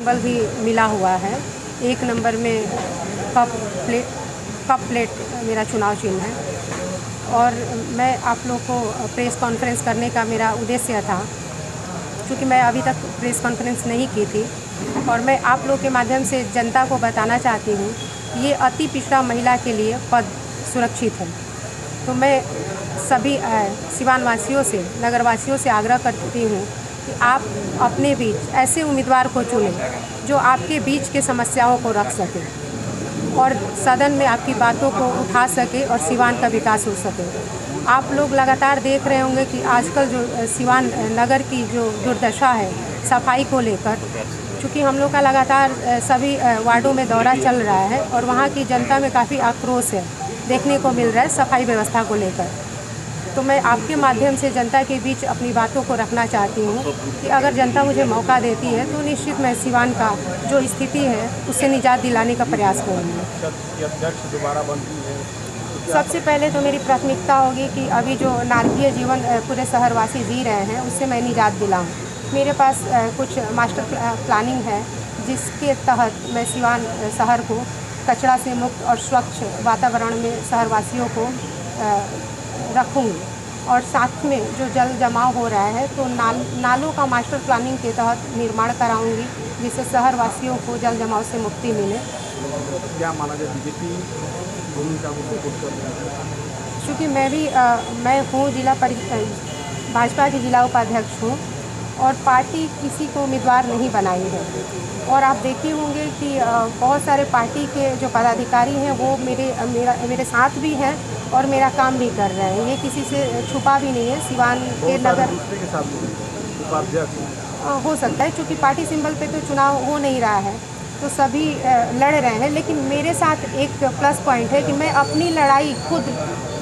Symbol भी मिला हुआ है। 1 नंबर में कप प्लेट मेरा चुनाव चिन्ह है। और मैं आप लोग को प्रेस कॉन्फ्रेंस करने का मेरा उद्देश्य था, क्योंकि मैं अभी तक प्रेस कॉन्फ्रेंस नहीं की थी, और मैं आप लोग के माध्यम से जनता को बताना चाहती हूँ कि ये अति पिछड़ा महिला के लिए पद सुरक्षित है। तो मैं सभी सिवान वासियों से, नगर वासियों से आग्रह करती हूँ कि आप अपने बीच ऐसे उम्मीदवार को चुनें जो आपके बीच के समस्याओं को रख सके और सदन में आपकी बातों को उठा सके और सिवान का विकास हो सके। आप लोग लगातार देख रहे होंगे कि आजकल जो सिवान नगर की जो दुर्दशा है सफाई को लेकर, चूँकि हम लोग का लगातार सभी वार्डों में दौरा चल रहा है और वहाँ की जनता में काफ़ी आक्रोश है देखने को मिल रहा है सफाई व्यवस्था को लेकर। तो मैं आपके माध्यम से जनता के बीच अपनी बातों को रखना चाहती हूँ कि अगर जनता मुझे मौका देती है तो निश्चित मैं सिवान का जो स्थिति है उससे निजात दिलाने का प्रयास करूँगी। अध्यक्ष दोबारा बनती है, सबसे पहले तो मेरी प्राथमिकता होगी कि अभी जो नारकीय जीवन पूरे शहरवासी जी रहे हैं उससे मैं निजात दिलाऊँ। मेरे पास कुछ मास्टर प्लानिंग है जिसके तहत मैं सिवान शहर को कचरा से मुक्त और स्वच्छ वातावरण में शहरवासियों को रखूँगी। और साथ में जो जल जमाव हो रहा है तो नालों का मास्टर प्लानिंग के तहत निर्माण कराऊंगी जिससे शहरवासियों को जल जमाव से मुक्ति मिले। क्या माना जाए बीजेपी भूमिका को सपोर्ट कर रही है? क्योंकि मैं हूँ भाजपा की जिला उपाध्यक्ष हूँ और पार्टी किसी को उम्मीदवार नहीं बनाई है। और आप देखे होंगे कि बहुत सारे पार्टी के जो पदाधिकारी हैं वो मेरे साथ भी हैं और मेरा काम भी कर रहे हैं। ये किसी से छुपा भी नहीं है। सिवान के नगर दूसरे के साथ उपाध्यक्ष हो सकता है, क्योंकि पार्टी सिंबल पे तो चुनाव हो नहीं रहा है तो सभी लड़ रहे हैं। लेकिन मेरे साथ एक प्लस पॉइंट है कि मैं अपनी लड़ाई खुद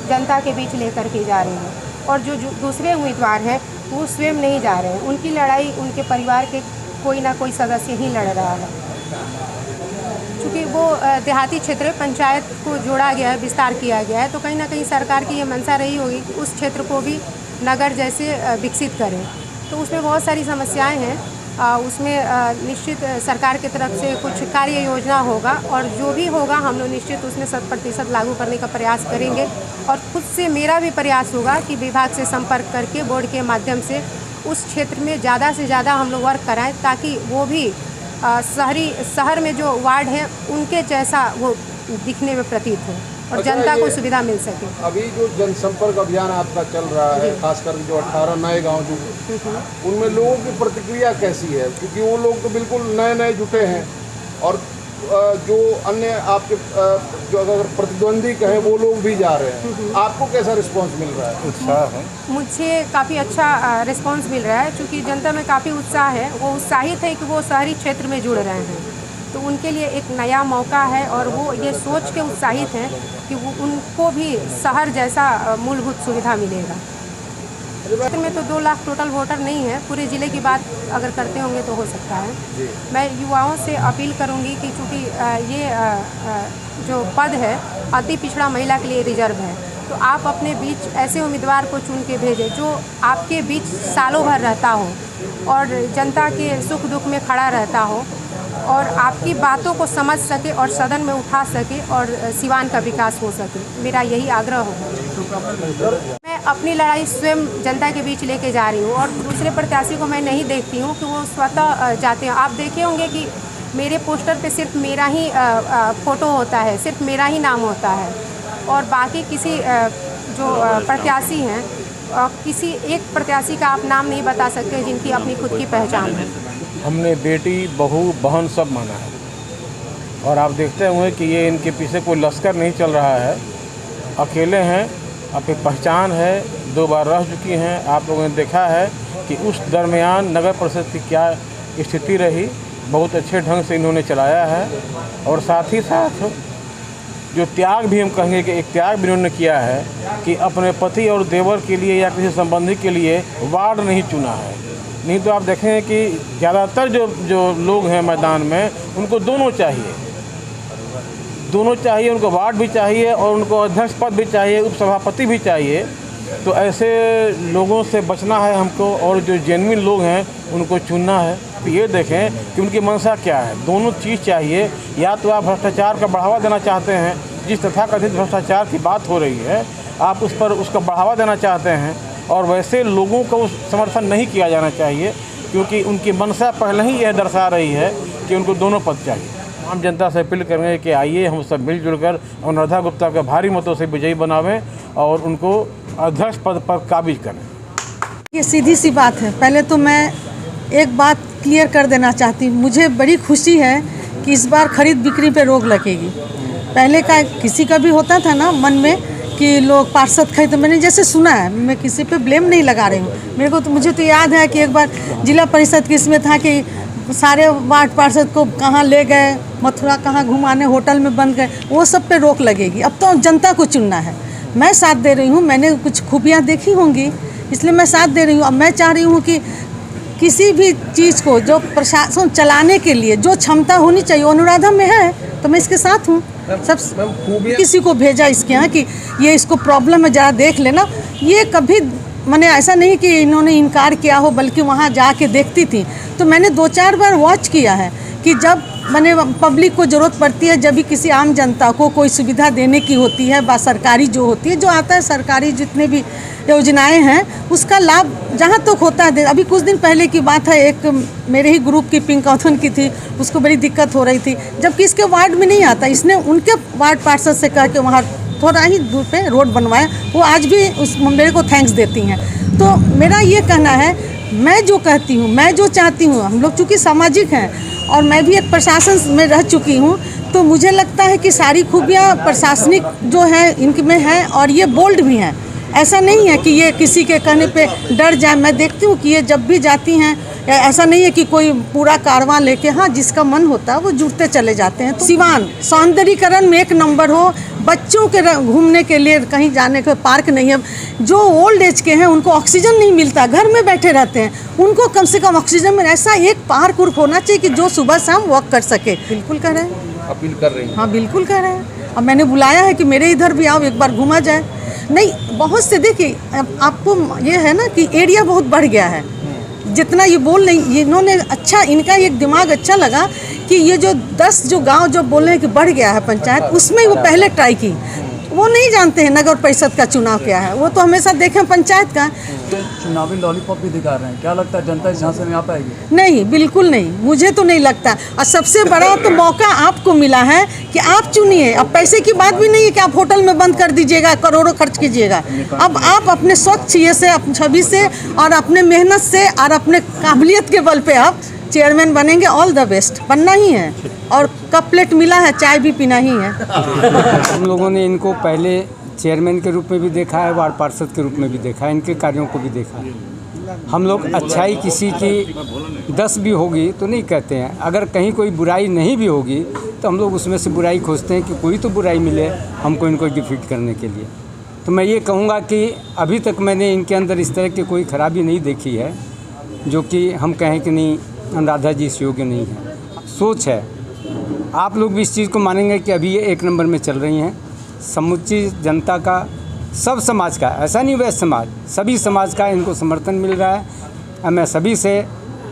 जनता के बीच लेकर के जा रही हूँ और जो दूसरे उम्मीदवार हैं वो स्वयं नहीं जा रहे हैं। उनकी लड़ाई उनके परिवार के कोई ना कोई सदस्य ही लड़ रहा है। क्योंकि वो देहाती क्षेत्र पंचायत को जोड़ा गया है, विस्तार किया गया है, तो कहीं ना कहीं सरकार की ये मंशा रही होगी कि उस क्षेत्र को भी नगर जैसे विकसित करें। तो उसमें बहुत सारी समस्याएं हैं। उसमें निश्चित सरकार की तरफ से कुछ कार्य योजना होगा और जो भी होगा हम लोग निश्चित उसमें 100% लागू करने का प्रयास करेंगे। और खुद से मेरा भी प्रयास होगा कि विभाग से संपर्क करके बोर्ड के माध्यम से उस क्षेत्र में ज़्यादा से ज़्यादा हम लोग वर्क कराएं ताकि वो भी शहर में जो वार्ड हैं उनके जैसा वो दिखने में प्रतीत हो और जनता को सुविधा मिल सके। अभी जो जनसंपर्क अभियान आपका चल रहा है, खासकर जो 18 नए गांव जो उनमें लोगों की प्रतिक्रिया कैसी है? क्योंकि वो लोग तो बिल्कुल नए जुटे हैं और जो अन्य आपके जो अगर प्रतिद्वंदी कहें वो लोग भी जा रहे हैं। आपको कैसा रिस्पांस मिल रहा है? उत्साह है? मुझे काफ़ी अच्छा रिस्पांस मिल रहा है, क्योंकि जनता में काफ़ी उत्साह है। वो उत्साहित है कि वो शहरी क्षेत्र में जुड़ रहे हैं, तो उनके लिए एक नया मौका है और वो ये सोच के उत्साहित हैं कि वो उनको भी शहर जैसा मूलभूत सुविधा मिलेगा। क्षेत्र में तो 2 लाख टोटल वोटर नहीं है, पूरे ज़िले की बात अगर करते होंगे तो हो सकता है। मैं युवाओं से अपील करूंगी कि चूँकि ये जो पद है अति पिछड़ा महिला के लिए रिजर्व है, तो आप अपने बीच ऐसे उम्मीदवार को चुन के भेजें जो आपके बीच सालों भर रहता हो और जनता के सुख दुख में खड़ा रहता हो और आपकी बातों को समझ सके और सदन में उठा सके और सिवान का विकास हो सके। मेरा यही आग्रह होगा। मैं अपनी लड़ाई स्वयं जनता के बीच लेके जा रही हूँ और दूसरे प्रत्याशी को मैं नहीं देखती हूँ कि वो स्वतः जाते हैं। आप देखे होंगे कि मेरे पोस्टर पे सिर्फ मेरा ही फ़ोटो होता है, सिर्फ मेरा ही नाम होता है और बाकी किसी जो प्रत्याशी हैं किसी एक प्रत्याशी का आप नाम नहीं बता सकते जिनकी अपनी खुद की पहचान है। हमने बेटी बहू बहन सब माना है और आप देखते होंगे कि ये इनके पीछे कोई लश्कर नहीं चल रहा है, अकेले हैं, अपनी पहचान है, 2 बार रह चुकी हैं। आप लोगों ने देखा है कि उस दरमियान नगर परिषद की क्या स्थिति रही, बहुत अच्छे ढंग से इन्होंने चलाया है और साथ ही साथ जो त्याग भी हम कहेंगे कि एक त्याग भी इन्होंने किया है कि अपने पति और देवर के लिए या किसी संबंधी के लिए वार्ड नहीं चुना है। नहीं तो आप देखें कि ज़्यादातर जो लोग हैं मैदान में उनको दोनों चाहिए, उनको वार्ड भी चाहिए और उनको अध्यक्ष पद भी चाहिए, उपसभापति भी चाहिए। तो ऐसे लोगों से बचना है हमको और जो जेन्युइन लोग हैं उनको चुनना है। आप ये देखें कि उनकी मंशा क्या है। दोनों चीज़ चाहिए, या तो आप भ्रष्टाचार का बढ़ावा देना चाहते हैं, जिस तथाकथित भ्रष्टाचार की बात हो रही है आप उस पर उसका बढ़ावा देना चाहते हैं, और वैसे लोगों को उस समर्थन नहीं किया जाना चाहिए, क्योंकि उनकी मंशा पहले ही यह दर्शा रही है कि उनको दोनों पद चाहिए। आम जनता से अपील करेंगे कि आइए हम सब मिलजुल कर अनुराधा गुप्ता को भारी मतों से विजयी बनावें और उनको अध्यक्ष पद पर काबिज करें। ये सीधी सी बात है। पहले तो मैं एक बात क्लियर कर देना चाहती हूँ, मुझे बड़ी खुशी है कि इस बार खरीद बिक्री पे रोक लगेगी। पहले का किसी का भी होता था ना मन में कि लोग पार्षद खरीद, तो मैंने जैसे सुना है, मैं किसी पे ब्लेम नहीं लगा रही हूँ। मेरे को तो मुझे तो याद है कि एक बार जिला परिषद की इसमें था कि सारे वार्ड पार्षद को कहाँ ले गए, मथुरा कहाँ घुमाने, होटल में बंद गए, वो सब पे रोक लगेगी। अब तो जनता को चुनना है। मैं साथ दे रही हूँ, मैंने कुछ खूबियाँ देखी होंगी इसलिए मैं साथ दे रही हूँ। अब मैं चाह रही हूँ कि किसी भी चीज़ को जो प्रशासन चलाने के लिए जो क्षमता होनी चाहिए अनुराधा में है, तो मैं इसके साथ हूँ। सब किसी को भेजा इसके यहाँ कि ये इसको प्रॉब्लम है, ज़रा देख लेना। ये कभी मैंने ऐसा नहीं कि इन्होंने इनकार किया हो, बल्कि वहाँ जाके देखती थी तो मैंने 2-4 बार वॉच किया है कि जब मैंने पब्लिक को ज़रूरत पड़ती है, जब भी किसी आम जनता को कोई सुविधा देने की होती है, सरकारी जो होती है, जो आता है सरकारी जितने भी योजनाएं हैं उसका लाभ जहाँ तक होता है। अभी कुछ दिन पहले की बात है, एक मेरे ही ग्रुप की पिंकौथन की थी, उसको बड़ी दिक्कत हो रही थी, जबकि इसके वार्ड में नहीं आता। इसने उनके वार्ड पार्षद से कह के वहाँ थोड़ा ही दूर पे रोड बनवाया, वो आज भी उस मेरे को थैंक्स देती हैं। तो मेरा ये कहना है, मैं जो कहती हूँ, मैं जो चाहती हूँ, हम लोग चूँकि सामाजिक हैं और मैं भी एक प्रशासन में रह चुकी हूँ, तो मुझे लगता है कि सारी खूबियाँ प्रशासनिक जो है इनके में हैं और ये बोल्ड भी हैं। ऐसा नहीं है कि ये किसी के कहने पे डर जाए। मैं देखती हूँ कि ये जब भी जाती हैं, ऐसा नहीं है कि कोई पूरा कारवां लेके, हाँ जिसका मन होता है वो जुड़ते चले जाते हैं। तो सिवान सौंदर्यीकरण में 1 नंबर हो, बच्चों के घूमने के लिए कहीं जाने का पार्क नहीं है। जो ओल्ड एज के हैं उनको ऑक्सीजन नहीं मिलता, घर में बैठे रहते हैं, उनको कम से कम ऑक्सीजन में ऐसा एक पार्क उर्क होना चाहिए कि जो सुबह शाम वॉक कर सके। बिल्कुल कर रहे हैं, अपील कर रही हैं। हाँ बिल्कुल कर रहे हैं। अब मैंने बुलाया है कि मेरे इधर भी आओ, एक बार घूमा जाए। नहीं, बहुत से देखिए, आपको ये है ना कि एरिया बहुत बढ़ गया है। जितना ये बोल नहीं, इन्होंने अच्छा, इनका एक दिमाग अच्छा लगा कि ये जो 10 जो गांव जो बोल रहे हैं कि बढ़ गया है पंचायत, उसमें वो पहले ट्राई की। वो नहीं जानते हैं नगर परिषद का चुनाव क्या है, वो तो हमेशा देखें पंचायत का। तो चुनावी लॉलीपॉप भी दिखा रहे हैं, क्या लगता है जनता इस झांसे में आ पाएगी? नहीं, बिल्कुल नहीं, मुझे तो नहीं लगता। और सबसे बड़ा तो मौका आपको मिला है कि आप चुनिए। अब पैसे की बात भी नहीं है कि आप होटल में बंद कर दीजिएगा, करोड़ों खर्च कीजिएगा। अब आप अपने स्वच्छ ये से, अपनी छवि से और अपने मेहनत से और अपने काबिलियत के बल पे आप चेयरमैन बनेंगे। ऑल द बेस्ट, बनना ही है। और कप प्लेट मिला है, चाय भी पीना ही है। हम लोगों ने इनको पहले चेयरमैन के रूप में भी देखा है, वार्ड पार्षद के रूप में भी देखा है, इनके कार्यों को भी देखा है। हम लोग अच्छाई किसी की 10 भी होगी तो नहीं कहते हैं, अगर कहीं कोई बुराई नहीं भी होगी तो हम लोग उसमें से बुराई खोजते हैं कि कोई तो बुराई मिले हमको इनको डिफीट करने के लिए। तो मैं ये कहूँगा कि अभी तक मैंने इनके अंदर इस तरह की कोई खराबी नहीं देखी है जो कि हम कहें कि नहीं अनुराधा जी इस योग्य नहीं है। सोच है, आप लोग भी इस चीज़ को मानेंगे कि अभी ये 1 नंबर में चल रही हैं। समुची जनता का, सब समाज का, ऐसा नहीं वैश्य समाज, सभी समाज का इनको समर्थन मिल रहा है। मैं सभी से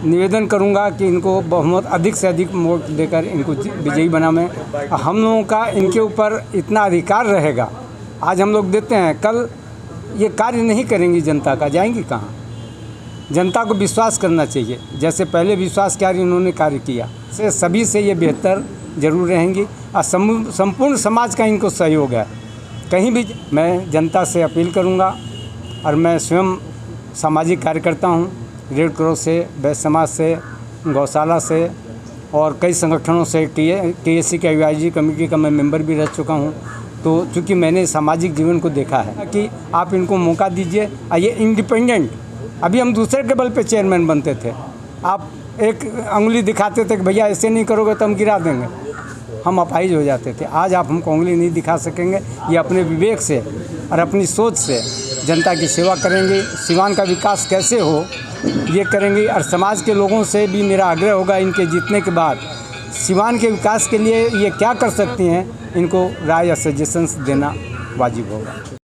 निवेदन करूंगा कि इनको बहुमत अधिक से अधिक वोट देकर इनको विजयी बनावें। हम लोगों का इनके ऊपर इतना अधिकार रहेगा, आज हम लोग देते हैं, कल ये कार्य नहीं करेंगी जनता का, जाएंगी कहाँ? जनता को विश्वास करना चाहिए, जैसे पहले विश्वास कार्य इन्होंने कार्य किया, से सभी से ये बेहतर जरूर रहेंगी और संपूर्ण समाज का इनको सहयोग है। कहीं भी मैं जनता से अपील करूंगा, और मैं स्वयं सामाजिक कार्यकर्ता हूं, रेड क्रॉस से, वैश्य समाज से, गौशाला से और कई संगठनों से, TSC के IIG कमेटी का मैं मेंबर भी रह चुका हूं। तो चूँकि मैंने सामाजिक जीवन को देखा है कि आप इनको मौका दीजिए। ये इंडिपेंडेंट, अभी हम दूसरे टेबल पे चेयरमैन बनते थे, आप एक अंगुली दिखाते थे कि भैया ऐसे नहीं करोगे तो हम गिरा देंगे, हम अपाहिज हो जाते थे। आज आप हमको उंगली नहीं दिखा सकेंगे। ये अपने विवेक से और अपनी सोच से जनता की सेवा करेंगे, सिवान का विकास कैसे हो ये करेंगे। और समाज के लोगों से भी मेरा आग्रह होगा, इनके जीतने के बाद सिवान के विकास के लिए ये क्या कर सकती हैं, इनको राय या सजेशंस देना वाजिब होगा।